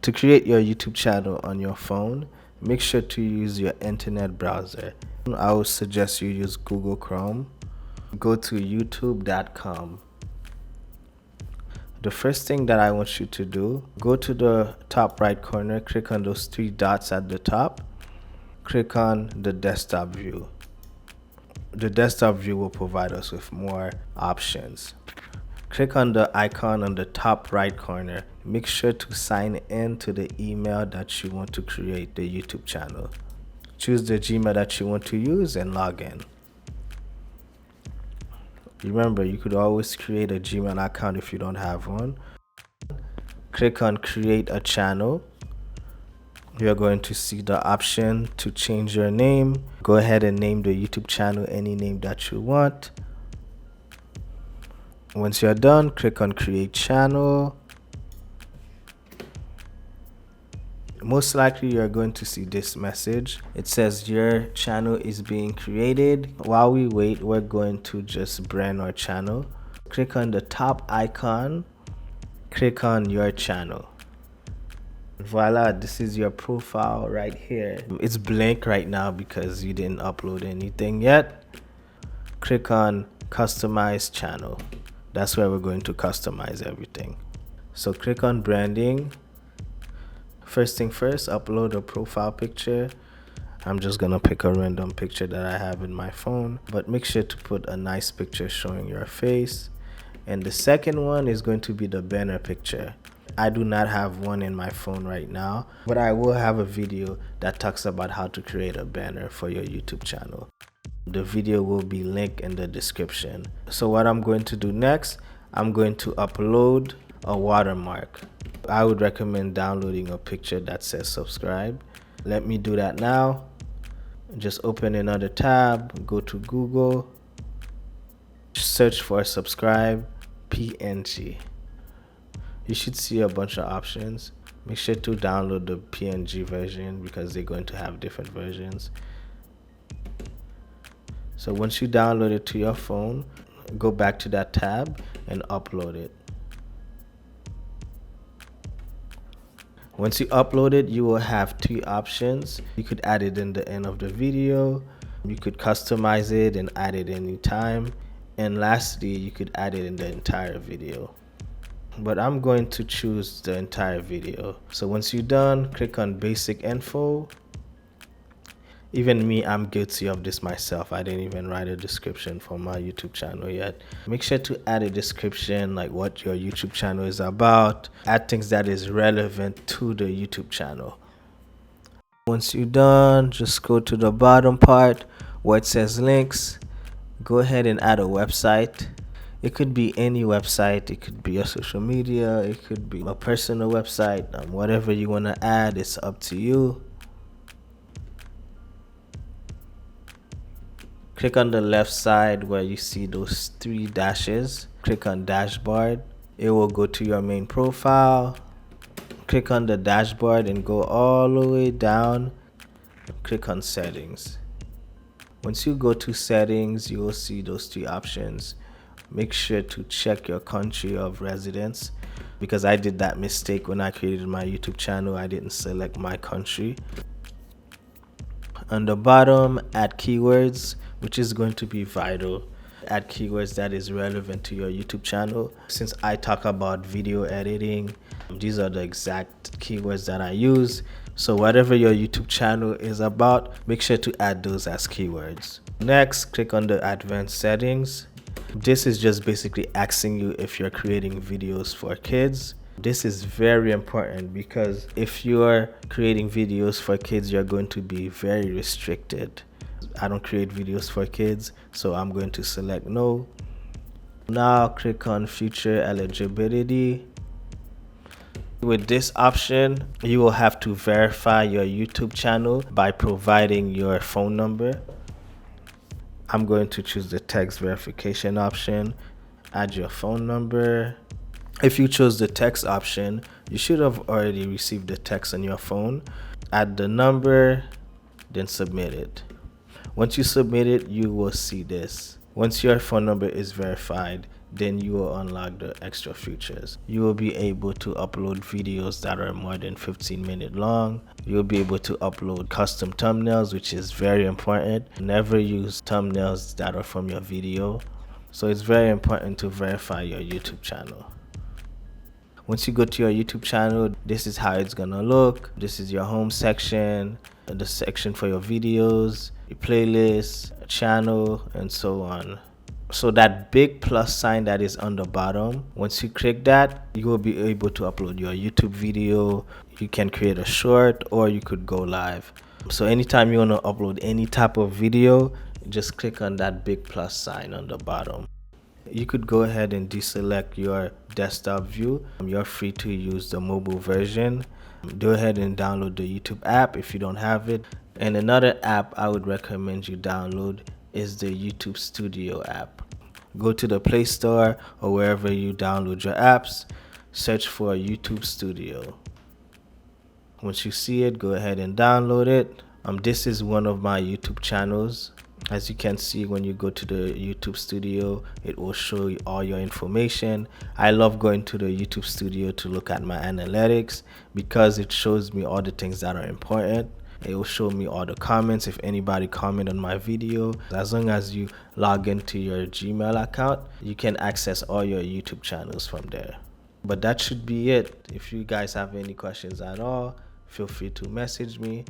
To create your YouTube channel on your phone, make sure to use your internet browser. I would suggest you use Google Chrome. Go to youtube.com. The first thing that I want you to do, go to the top right corner, click on those three dots at the top, click on the desktop view. The desktop view will provide us with more options. Click on the icon on the top right corner. Make sure to sign in to the email that you want to create the YouTube channel. Choose the Gmail that you want to use and log in. Remember, you could always create a Gmail account if you don't have one. Click on Create a Channel. You're going to see the option to change your name. Go ahead and name the YouTube channel any name that you want. Once you're done, click on Create Channel. Most likely you're going to see this message. It says your channel is being created. While we wait, we're going to just brand our channel. Click on the top icon. Click on your channel. Voila, this is your profile right here. It's blank right now because you didn't upload anything yet. Click on Customize Channel. That's where we're going to customize everything. So click on Branding. First thing first, upload a profile picture. I'm just gonna pick a random picture that I have in my phone, but make sure to put a nice picture showing your face. And the second one is going to be the banner picture. I do not have one in my phone right now, but I will have a video that talks about how to create a banner for your YouTube channel. The video will be linked in the description. So what I'm going to do next, I'm going to upload a watermark. I would recommend downloading a picture that says subscribe. Let me do that now. Just open another tab, go to Google, search for subscribe PNG. You should see a bunch of options. Make sure to download the PNG version because they're going to have different versions. So once you download it to your phone, go back to that tab and upload it. Once you upload it, you will have two options. You could add it in the end of the video. You could customize it and add it anytime. And lastly, you could add it in the entire video. But I'm going to choose the entire video. So once you're done, click on Basic Info. Even me, I'm guilty of this myself. I didn't even write a description for my YouTube channel yet. Make sure to add a description like what your YouTube channel is about. Add things that is relevant to the YouTube channel. Once you're done, just go to the bottom part where it says links. Go ahead and add a website. It could be any website. It could be a social media. It could be a personal website. Whatever you want to add, it's up to you. Click on the left side where you see those three dashes. Click on Dashboard. It will go to your main profile. Click on the dashboard and go all the way down. Click on Settings. Once you go to Settings, you will see those three options. Make sure to check your country of residence because I did that mistake when I created my YouTube channel. I didn't select my country. On the bottom, add keywords, which is going to be vital. Add keywords that is relevant to your YouTube channel. Since I talk about video editing, these are the exact keywords that I use. So whatever your YouTube channel is about, make sure to add those as keywords. Next, click on the advanced settings. This is just basically asking you if you're creating videos for kids. This is very important because if you're creating videos for kids, you're going to be very restricted. I don't create videos for kids, so I'm going to select no. Now click on future eligibility. With this option, you will have to verify your YouTube channel by providing your phone number. I'm going to choose the text verification option. Add your phone number. If you chose the text option, you should have already received the text on your phone. Add the number, then submit it. Once you submit it, you will see this. Once your phone number is verified, then you will unlock the extra features. You will be able to upload videos that are more than 15 minutes long. You'll be able to upload custom thumbnails, which is very important. Never use thumbnails that are from your video. So it's very important to verify your YouTube channel. Once you go to your YouTube channel, this is how it's gonna look. This is your home section, the section for your videos, your playlist, channel, and so on. So that big plus sign that is on the bottom, once you click that, you will be able to upload your YouTube video. You can create a short, or you could go live. So anytime you want to upload any type of video, just click on that big plus sign on the bottom. You could go ahead and deselect your desktop view. You're free to use the mobile version. Go ahead and download the YouTube app if you don't have it. And another app I would recommend you download is the YouTube Studio app. Go to the Play Store or wherever you download your apps, search for YouTube Studio. Once you see it, go ahead and download it. This is one of my YouTube channels. As you can see, when you go to the YouTube Studio, it will show you all your information. I love going to the YouTube Studio to look at my analytics because it shows me all the things that are important. It will show me all the comments if anybody comment on my video. As long as you log into your Gmail account, you can access all your YouTube channels from there. But that should be it. If you guys have any questions at all, feel free to message me.